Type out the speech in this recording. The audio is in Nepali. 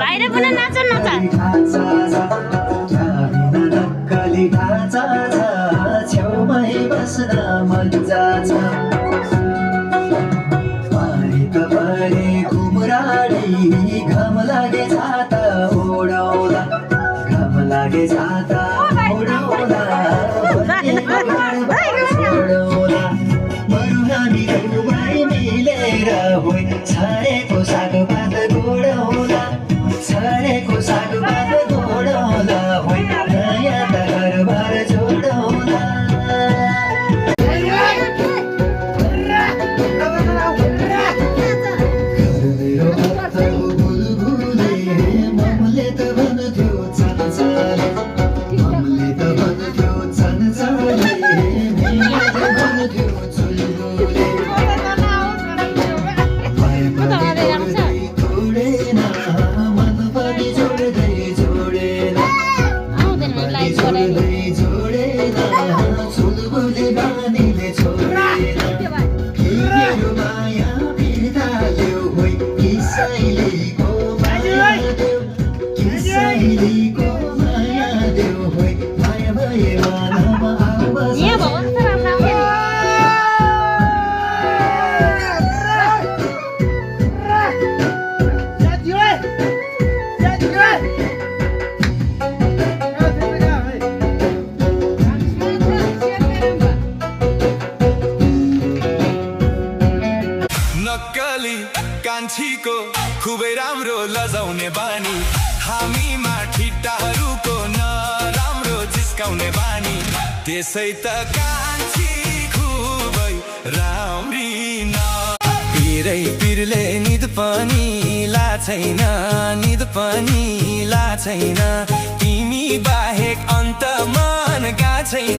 बाहिर पनि नाच छेउमै बस्न मजा छ पानी त परे घुमराडी घाम लागे छाता ओढाउला घाम लागे छाता ओढाउला छोडौला बरु हामी दुवै मिलेर होइ छाडेको सागपात गोडाउला छाडेको सागपात गोडाउला होइ नयाँ त घरबार जोडाउला कान्छीको खुबै राम्रो लजाउने बानी हामीमा ठिट्टाहरूको नराम्रो जिस्काउने बानी त्यसै त कान्छी खुबै राम्री न पिरै पिरले निद पनि ला छैन